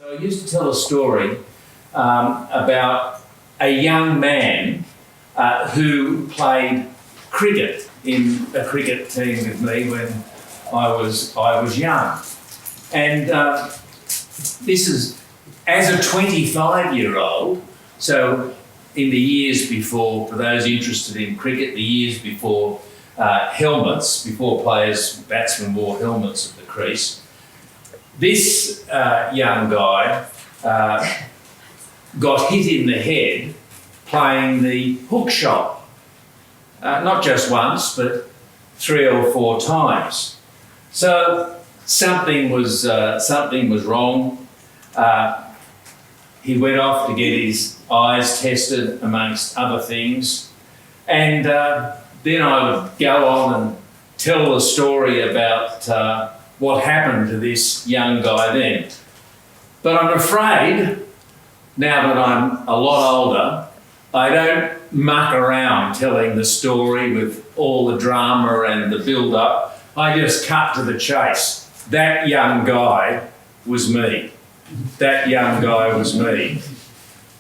I used to tell a story about a young man who played cricket in a cricket team with me when I was young. And this is as a 25-year-old, so in the years before, for those interested in cricket, the years before helmets, before batsmen wore helmets at the crease, this young guy got hit in the head playing the hook shot. Not just once, but 3 or 4 times. So something was wrong. He went off to get his eyes tested, amongst other things. And then I would go on and tell the story about what happened to this young guy then. But I'm afraid, now that I'm a lot older, I don't muck around telling the story with all the drama and the build-up. I just cut to the chase. That young guy was me. That young guy was me.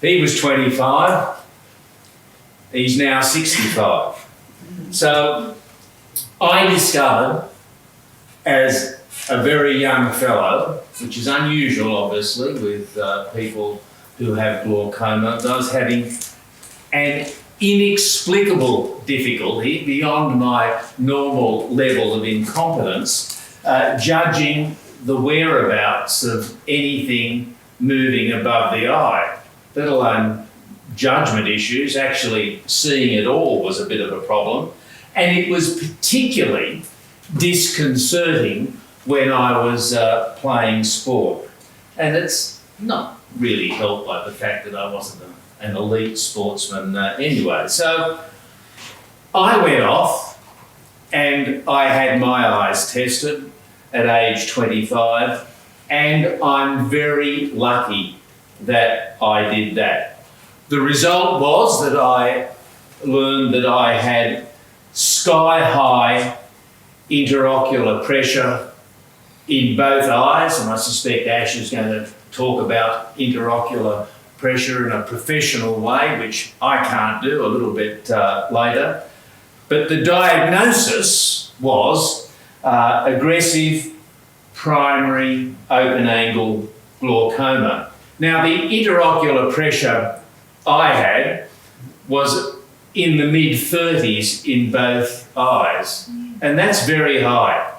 He was 25. He's now 65. So I discovered, as a very young fellow, which is unusual obviously with people who have glaucoma, I was having an inexplicable difficulty beyond my normal level of incompetence judging the whereabouts of anything moving above the eye, let alone judgment issues. Actually seeing it all was a bit of a problem, and it was particularly disconcerting when I was playing sport. And it's not really helped by the fact that I wasn't an elite sportsman anyway. So I went off and I had my eyes tested at age 25, and I'm very lucky that I did that. The result was that I learned that I had sky-high interocular pressure in both eyes, and I suspect Ash is going to talk about interocular pressure in a professional way, which I can't do, a little bit later. But the diagnosis was aggressive primary open-angle glaucoma. Now, the interocular pressure I had was in the mid-30s in both eyes, and that's very high.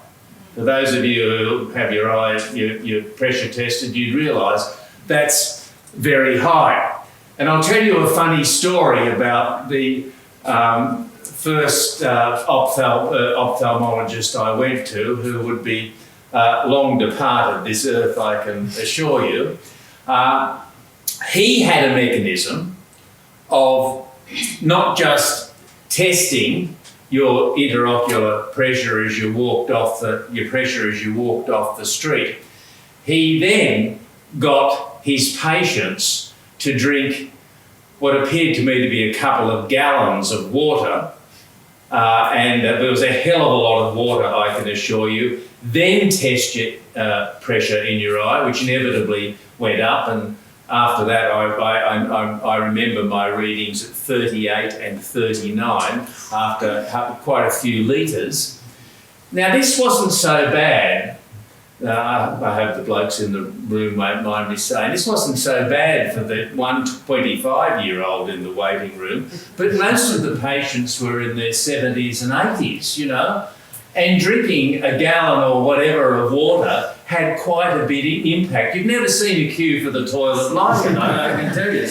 For those of you who have your eyes, your pressure tested, you'd realise that's very high. And I'll tell you a funny story about the first ophthalmologist I went to, who would be long departed this earth, I can assure you. He had a mechanism of not just testing your interocular pressure as you walked off the street. He then got his patients to drink what appeared to me to be a couple of gallons of water, and there was a hell of a lot of water, I can assure you. Then test your pressure in your eye, which inevitably went up, and after that I remember my readings at 38 and 39 after quite a few litres. Now, this wasn't so bad. I hope the blokes in the room won't mind me saying, this wasn't so bad for the 25-year-old in the waiting room, but most of the patients were in their 70s and 80s, you know, and drinking a gallon or whatever of water had quite a bit of impact. You've never seen a queue for the toilet like it, I can tell you.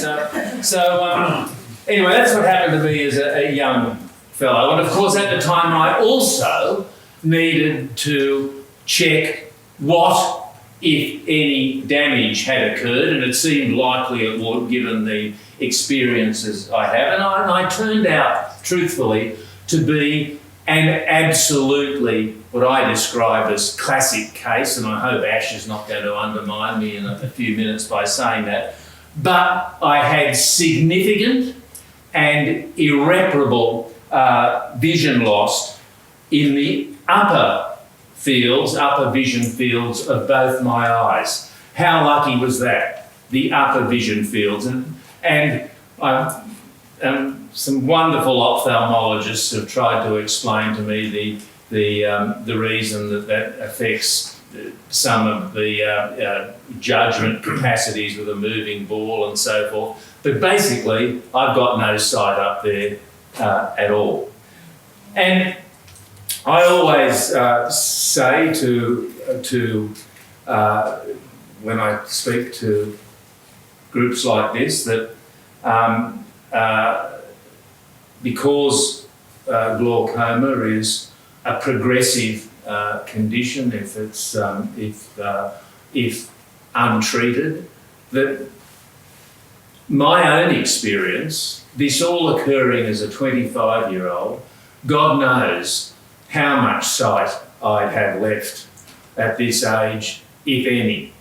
So anyway, that's what happened to me as a young fellow. And of course, at the time, I also needed to check what, if any, damage had occurred, and it seemed likely it would, given the experiences I have. And I turned out, truthfully, to be an absolutely, what I describe as classic case, and I hope Ash is not going to undermine me in a few minutes by saying that, but I had significant and irreparable vision loss in the upper vision fields of both my eyes. How lucky was that? The upper vision fields. And some wonderful ophthalmologists have tried to explain to me the reason that affects some of the judgment capacities with a moving ball and so forth. But basically, I've got no sight up there at all. And I always say to when I speak to groups like this that because glaucoma is a progressive condition, if untreated, that my own experience, this all occurring as a 25-year-old, God knows how much sight I'd have left at this age, if any.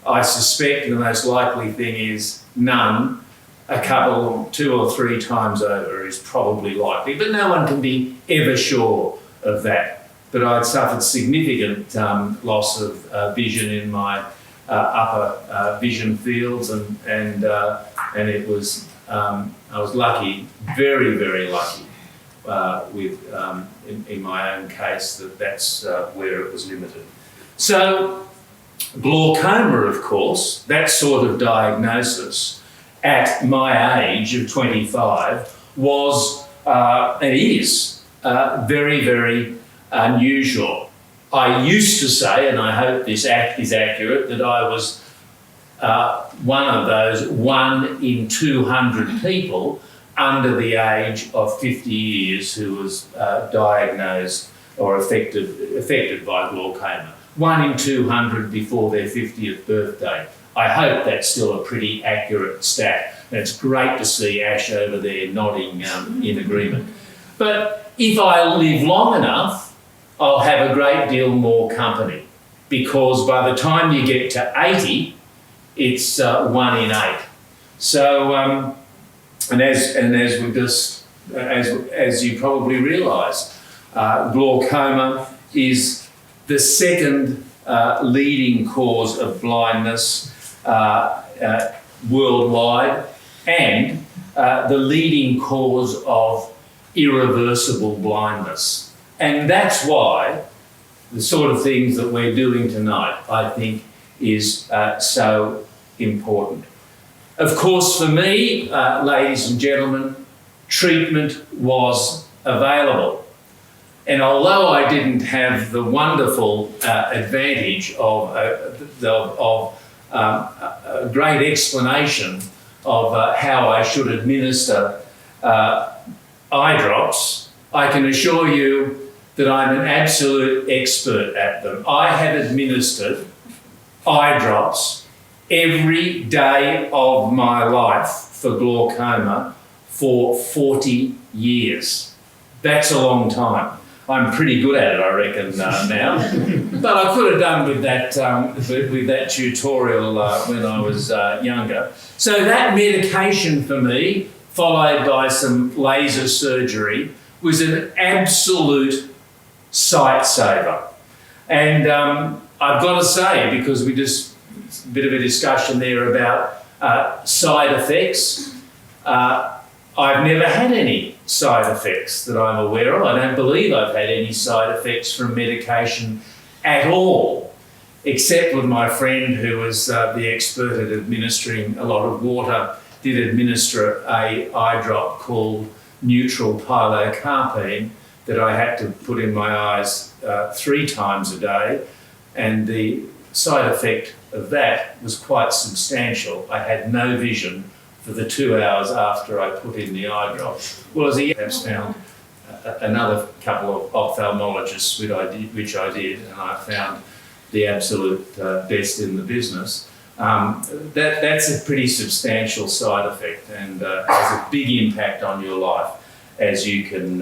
I suspect the most likely thing is none. A couple, 2 or 3 times over is probably likely, but no one can be ever sure of that. But I'd suffered significant loss of vision in my upper vision fields, and it was I was lucky, very, very lucky, in my own case that's where it was limited. So glaucoma, of course, that sort of diagnosis at my age of 25 was and is very, very unusual. I used to say, and I hope this is accurate, that I was one of those 1 in 200 people under the age of 50 years who was diagnosed or affected by glaucoma. 1 in 200 before their 50th birthday. I hope that's still a pretty accurate stat. And it's great to see Ash over there nodding in agreement. But if I live long enough, I'll have a great deal more company, because by the time you get to 80, it's 1 in 8. So, as you probably realise, glaucoma is the second leading cause of blindness worldwide, and the leading cause of irreversible blindness. And that's why the sort of things that we're doing tonight, I think, is so important. Of course, for me, ladies and gentlemen, treatment was available. And although I didn't have the wonderful advantage of a great explanation of how I should administer eye drops, I can assure you that I'm an absolute expert at them. I have administered eye drops every day of my life for glaucoma for 40 years. That's a long time. I'm pretty good at it, I reckon, now. But I could have done with that tutorial when I was younger. So that medication for me, followed by some laser surgery, was an absolute sight saver. And I've got to say, because a bit of a discussion there about side effects, I've never had any side effects that I'm aware of. I don't believe I've had any side effects from medication at all, except with my friend who was the expert at administering a lot of water, did administer a eye drop called neutral pilocarpine that I had to put in my eyes 3 times a day, and the side effect of that was quite substantial. I had no vision for the 2 hours after I put in the eye drop. Well, as he has found another couple of ophthalmologists, which I did, and I found the absolute best in the business. That's a pretty substantial side effect, and has a big impact on your life, as you can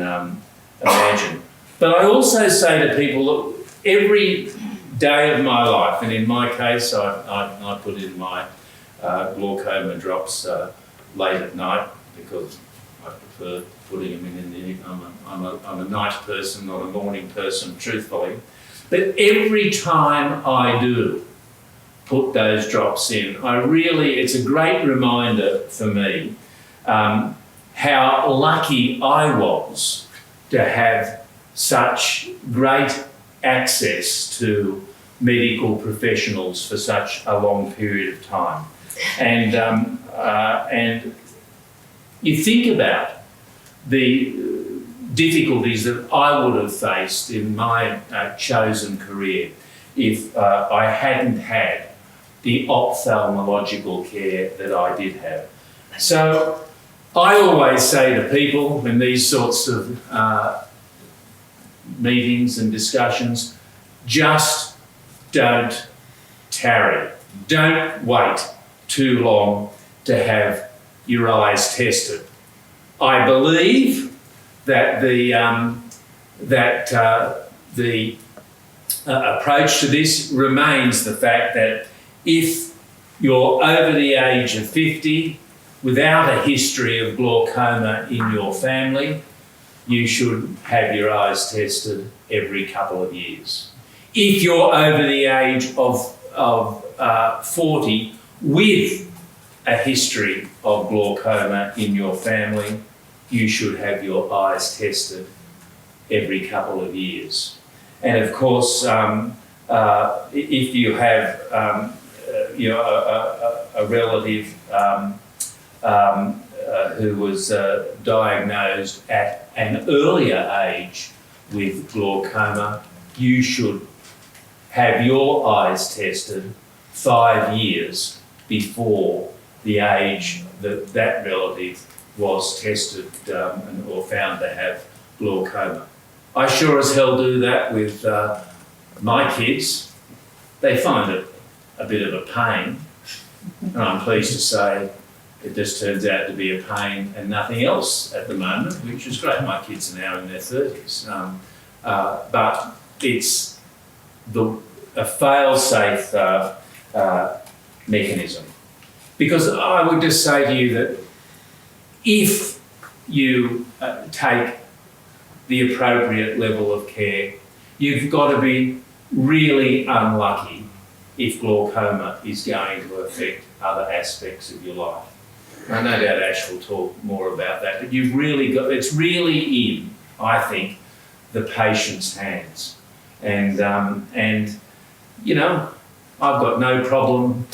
imagine. But I also say to people, look, every day of my life, and in my case, I put in my glaucoma drops late at night, because I prefer putting them in the evening. I'm a night person, not a morning person, truthfully. But every time I do, put those drops in. It's a great reminder for me how lucky I was to have such great access to medical professionals for such a long period of time. And you think about the difficulties that I would have faced in my chosen career if I hadn't had the ophthalmological care that I did have. So I always say to people in these sorts of meetings and discussions, just don't tarry. Don't wait too long to have your eyes tested. I believe that the approach to this remains the fact that if you're over the age of 50 without a history of glaucoma in your family, you should have your eyes tested every couple of years. If you're over the age of 40 with a history of glaucoma in your family, you should have your eyes tested every couple of years. And of course, if you have a relative who was diagnosed at an earlier age with glaucoma, you should have your eyes tested 5 years before the age that that relative was tested or found to have glaucoma. I sure as hell do that with my kids. They find it a bit of a pain, and I'm pleased to say it just turns out to be a pain and nothing else at the moment, which is great. My kids are now in their 30s. But it's a fail-safe mechanism. Because I would just say to you that if you take the appropriate level of care, you've got to be really unlucky if glaucoma is going to affect other aspects of your life. I no doubt Ash will talk more about that, but it's really in, I think, the patient's hands. And you know, I've got no problem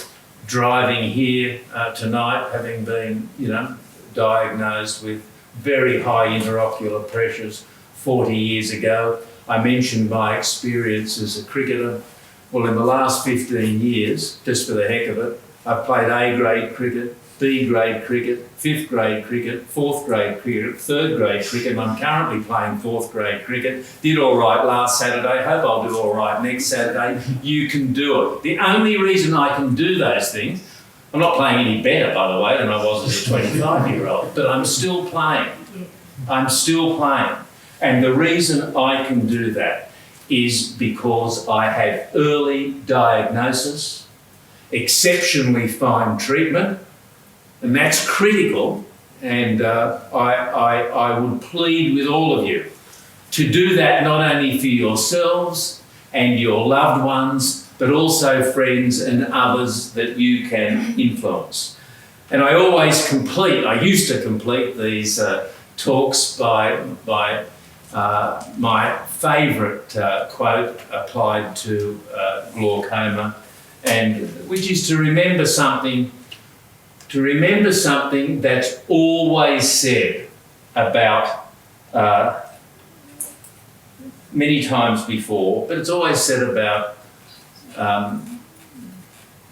driving here tonight, having been, diagnosed with very high interocular pressures 40 years ago. I mentioned my experience as a cricketer. Well, in the last 15 years, just for the heck of it, I've played A-grade cricket, B-grade cricket, 5th grade cricket, 4th grade cricket, 3rd grade cricket, and I'm currently playing 4th grade cricket. Did all right last Saturday, hope I'll do all right next Saturday. You can do it. The only reason I can do those things, I'm not playing any better, by the way, than I was as a 25-year-old, but I'm still playing. I'm still playing. And the reason I can do that is because I had early diagnosis, exceptionally fine treatment, and that's critical. And I would plead with all of you to do that not only for yourselves and your loved ones, but also friends and others that you can influence. And I used to complete these talks by my favourite quote applied to glaucoma, and which is to remember something that's always said about many times before, but it's always said about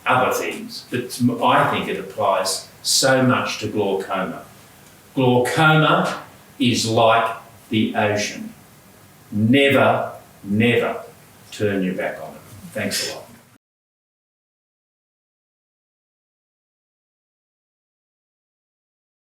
other things, but I think it applies so much to glaucoma. Glaucoma is like the ocean. Never, never turn your back on it. Thanks a lot.